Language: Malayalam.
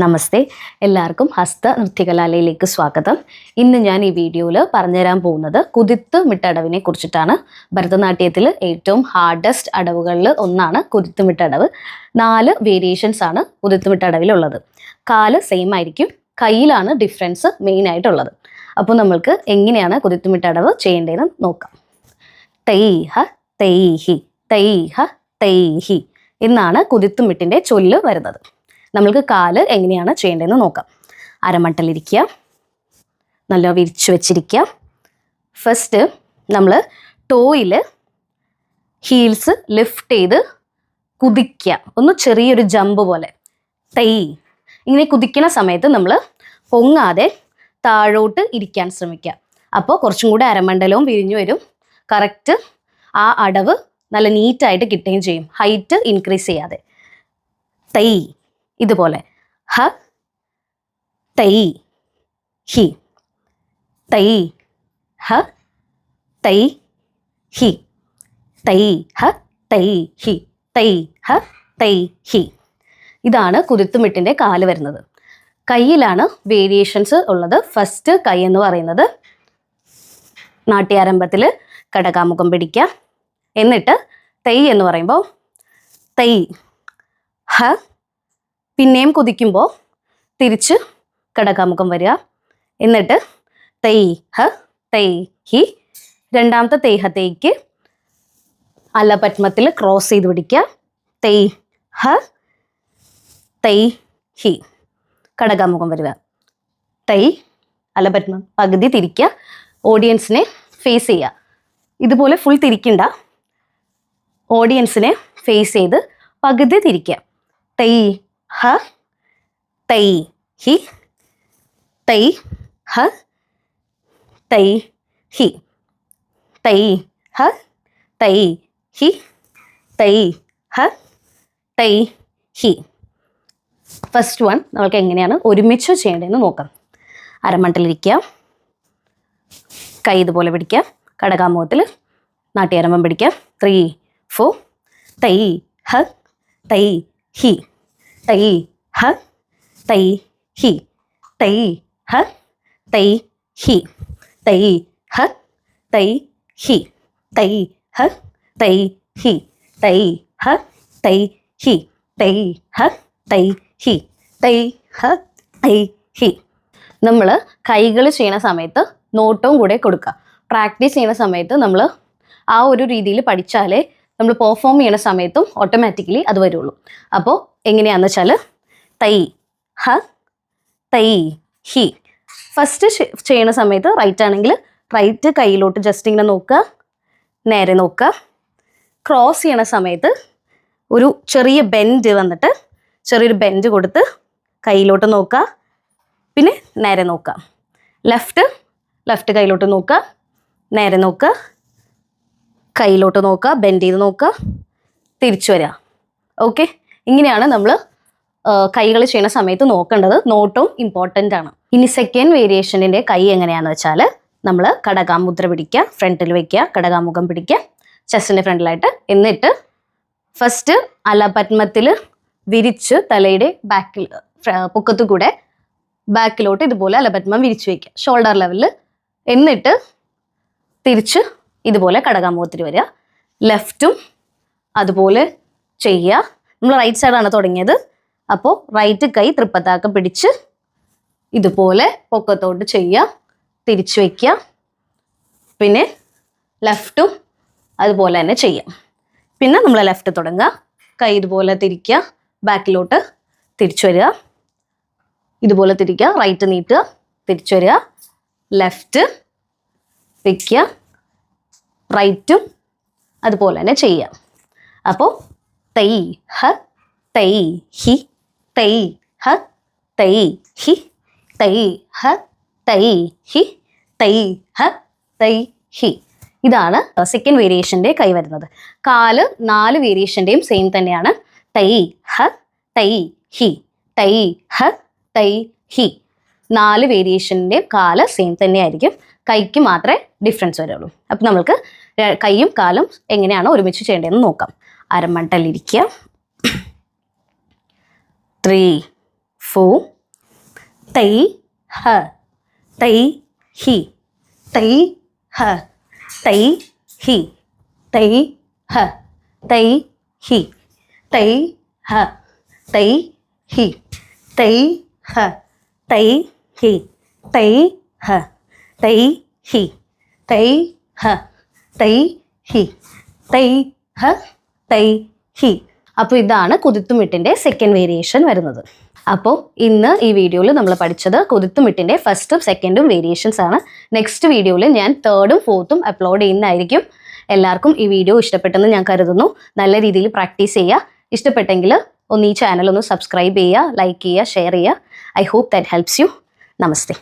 നമസ്തേ, എല്ലാവർക്കും ഹസ്ത നൃത്യകലാലയിലേക്ക് സ്വാഗതം. ഇന്ന് ഞാൻ ഈ വീഡിയോയിൽ പറഞ്ഞുതരാൻ പോകുന്നത് കുതിത്ത് മിട്ടടവിനെ കുറിച്ചിട്ടാണ്. ഭരതനാട്യത്തിൽ ഏറ്റവും ഹാർഡസ്റ്റ് അടവുകളിൽ ഒന്നാണ് കുതിത്ത് മിട്ടടവ്. 4 വേരിയേഷൻസ് ആണ് കുതിത്ത് മിട്ടടവിലുള്ളത്. കാല് സെയിം ആയിരിക്കും, കയ്യിലാണ് ഡിഫറൻസ് മെയിൻ ആയിട്ടുള്ളത്. അപ്പോൾ നമ്മൾക്ക് എങ്ങനെയാണ് കുതിത്ത് മിട്ടടവ് ചെയ്യേണ്ടതെന്ന് നോക്കാം. തൈഹ തൈഹി തൈഹ തൈഹി എന്നാണ് കുതിത്തുമിട്ടിൻ്റെ ചൊല്ല് വരുന്നത്. നമ്മൾക്ക് കാല് എങ്ങനെയാണ് ചെയ്യേണ്ടതെന്ന് നോക്കാം. അരമട്ടലിരിക്കുക, നല്ല വിരിച്ചു വെച്ചിരിക്കുക. ഫസ്റ്റ് നമ്മൾ ടോയിൽ ഹീൽസ് ലിഫ്റ്റ് ചെയ്ത് കുതിക്കുക, ഒന്ന് ചെറിയൊരു ജമ്പ് പോലെ. തൈ ഇങ്ങനെ കുതിക്കുന്ന സമയത്ത് നമ്മൾ പൊങ്ങാതെ താഴോട്ട് ഇരിക്കാൻ ശ്രമിക്കുക. അപ്പോൾ കുറച്ചും കൂടെ അരമണ്ഡലവും വിരിഞ്ഞു വരും. കറക്റ്റ് ആ അടവ് നല്ല നീറ്റായിട്ട് കിട്ടുകയും ചെയ്യും, ഹൈറ്റ് ഇൻക്രീസ് ചെയ്യാതെ. തൈ ഇതുപോലെ ഹ തൈ ഹി തൈ ഹ തൈ ഹി തൈ ഹ തൈ ഹി തൈ ഹ തൈ ഹി. ഇതാണ് കുതിത്തുമിട്ടിൻ്റെ കാല് വരുന്നത്. കയ്യിലാണ് വേരിയേഷൻസ് ഉള്ളത്. ഫസ്റ്റ് കൈ എന്ന് പറയുന്നത് നാട്യാരംഭത്തിൽ കടകാമുഖം പിടിക്കുക. എന്നിട്ട് തൈ എന്ന് പറയുമ്പോൾ തൈ ഹ, പിന്നെയും കുതിക്കുമ്പോൾ തിരിച്ച് കടകാമുഖം വരിക. എന്നിട്ട് തൈ ഹ തൈ ഹി, രണ്ടാമത്തെ തൈഹത്തേക്ക് അലപത്മത്തിൽ ക്രോസ് ചെയ്ത് പിടിക്കുക. തൈ ഹ തൈ ഹി, കടകാമുഖം വരിക. തൈ അലപത്മം പകുതി തിരിക്കുക, ഓഡിയൻസിനെ ഫേസ് ചെയ്യുക. ഇതുപോലെ ഫുൾ തിരിക്കണ്ട, ഓഡിയൻസിനെ ഫേസ് ചെയ്ത് പകുതി തിരിക്കുക. തൈ ഹ തൈ ഹി തൈ ഹ തൈ ഹി തൈ ഹ തൈ ഹി തൈ ഹ തൈ ഹി. ഫസ്റ്റ് വൺ നമ്മൾക്ക് എങ്ങനെയാണ് ഒരുമിച്ച് ചെയ്യേണ്ടതെന്ന് നോക്കാം. അരമണ്ടലിരിക്കുക, കൈ ഇതുപോലെ പിടിക്കുക, കടകാമുഖത്തിൽ നാട്യാരംഭം പിടിക്കുക. 3, 4 തൈ ഹ തൈ ഹി തൈ ഹ തൈ ഹി തൈ ഹ തൈ ഹി തൈ ഹ തൈ ഹി തൈ ഹ തൈ ഹി തൈ ഹ തൈ ഹി തൈ ഹ തൈ ഹി തൈ ഹ തൈ ഹി. നമ്മൾ കൈകൾ ചെയ്യണ സമയത്ത് നോട്ടവും കൂടെ കൊടുക്കുക. പ്രാക്ടീസ് ചെയ്യുന്ന സമയത്ത് നമ്മൾ ആ ഒരു രീതിയിൽ പഠിച്ചാലേ നമ്മൾ പെർഫോം ചെയ്യുന്ന സമയത്തും ഓട്ടോമാറ്റിക്കലി അത് വരുള്ളൂ. അപ്പോൾ എങ്ങനെയാണെന്ന് വെച്ചാൽ തൈ ഹ തൈ ഹി. ഫസ്റ്റ് ചെയ്യണ സമയത്ത് റൈറ്റ് ആണെങ്കിൽ റൈറ്റ് കയ്യിലോട്ട് ജസ്റ്റ് ഇങ്ങനെ നോക്കുക, നേരെ നോക്കുക. ക്രോസ് ചെയ്യണ സമയത്ത് ഒരു ചെറിയ ബെൻഡ് വന്നിട്ട് ചെറിയൊരു ബെൻഡ് കൊടുത്ത് കയ്യിലോട്ട് നോക്കുക, പിന്നെ നേരെ നോക്കുക. ലെഫ്റ്റ് കയ്യിലോട്ട് നോക്കുക, നേരെ നോക്കുക, കയ്യിലോട്ട് നോക്കുക, ബെൻഡ് ചെയ്ത് നോക്കുക, തിരിച്ചു വരിക. ഓക്കെ, ഇങ്ങനെയാണ് നമ്മൾ കൈകൾ ചെയ്യുന്ന സമയത്ത് നോക്കേണ്ടത്. നോട്ടും ഇമ്പോർട്ടൻ്റ് ആണ്. ഇനി സെക്കൻഡ് വേരിയേഷനിൻ്റെ കൈ എങ്ങനെയാണെന്ന് വെച്ചാൽ നമ്മൾ കടകാമുദ്ര പിടിക്കുക, ഫ്രണ്ടിൽ വയ്ക്കുക, കടകാമുഖം പിടിക്കുക ചെസ്റ്റിൻ്റെ ഫ്രണ്ടിലായിട്ട്. എന്നിട്ട് ഫസ്റ്റ് അലപത്മത്തിൽ വിരിച്ച് തലയുടെ ബാക്കിൽ പൊക്കത്തു കൂടെ ബാക്കിലോട്ട് ഇതുപോലെ അലപത്മം വിരിച്ചു വയ്ക്കുക, ഷോൾഡർ ലെവലിൽ. എന്നിട്ട് തിരിച്ച് ഇതുപോലെ കടകാമുഖത്തിൽ വരിക. ലെഫ്റ്റും അതുപോലെ ചെയ്യുക. നമ്മൾ റൈറ്റ് സൈഡാണ് തുടങ്ങിയത്, അപ്പോൾ റൈറ്റ് കൈ തൃപ്പത്താക്കം പിടിച്ച് ഇതുപോലെ പൊക്കത്തോട്ട് ചെയ്യുക, തിരിച്ചു വയ്ക്കുക. പിന്നെ ലെഫ്റ്റും അതുപോലെ തന്നെ ചെയ്യാം. പിന്നെ നമ്മൾ ലെഫ്റ്റ് തുടങ്ങുക, കൈ ഇതുപോലെ തിരിക്കുക, ബാക്കിലോട്ട് തിരിച്ചു വരിക, ഇതുപോലെ തിരിക്കുക, റൈറ്റ് നീട്ടുക, തിരിച്ചു വരിക, ലെഫ്റ്റ് വയ്ക്കുക, റൈറ്റും അതുപോലെ തന്നെ ചെയ്യാം. അപ്പോൾ തൈ ഹ തൈ ഹി തൈ ഹ തൈ ഹി തൈ ഹ തൈ ഹി തൈ ഹ തൈ ഹി. ഇതാണ് സെക്കൻഡ് വേരിയേഷൻ്റെ കൈ വരുന്നത്. കാല് 4 വേരിയേഷൻ്റെയും സെയിം തന്നെയാണ്. തൈ ഹ തൈ ഹി തൈ ഹ തൈ ഹി. 4 വേരിയേഷൻ്റെയും കാല് സെയിം തന്നെയായിരിക്കും, കൈക്ക് മാത്രമേ ഡിഫറൻസ് വരുള്ളൂ. അപ്പം നമുക്ക് കൈയും കാലും എങ്ങനെയാണ് ഒരുമിച്ച് ചെയ്യേണ്ടതെന്ന് നോക്കാം. അരമണ്ടലിരിക്കുക. 3, ഫു, തൈ ഹ, തൈ ഹി, തൈ ഹ, തൈ ഹി, തൈ ഹ, തൈ ഹി, തൈ ഹ, തൈ ഹി, തൈ ഹ, തൈ ഹി, തൈ ഹ, തൈ ഹി, തൈ ഹ, തൈ ഹി, തൈ ഹ, തൈ ഹി. അപ്പോൾ ഇതാണ് കുതിത്തുമിട്ടിൻ്റെ സെക്കൻഡ് വേരിയേഷൻ വരുന്നത്. അപ്പോൾ ഇന്ന് ഈ വീഡിയോയിൽ നമ്മൾ പഠിച്ചത് കുതിത്തുമിട്ടിൻ്റെ ഫസ്റ്റും സെക്കൻഡും വേരിയേഷൻസ് ആണ്. നെക്സ്റ്റ് വീഡിയോയിൽ ഞാൻ തേർഡും ഫോർത്തും അപ്ലോഡ് ചെയ്യുന്നതായിരിക്കും. എല്ലാവർക്കും ഈ വീഡിയോ ഇഷ്ടപ്പെട്ടെന്ന് ഞാൻ കരുതുന്നു. നല്ല രീതിയിൽ പ്രാക്ടീസ് ചെയ്യുക. ഇഷ്ടപ്പെട്ടെങ്കിൽ ഒന്ന് ഈ ചാനൽ ഒന്ന് സബ്സ്ക്രൈബ് ചെയ്യുക, ലൈക്ക് ചെയ്യുക, ഷെയർ ചെയ്യുക. I hope that helps you. Namaste.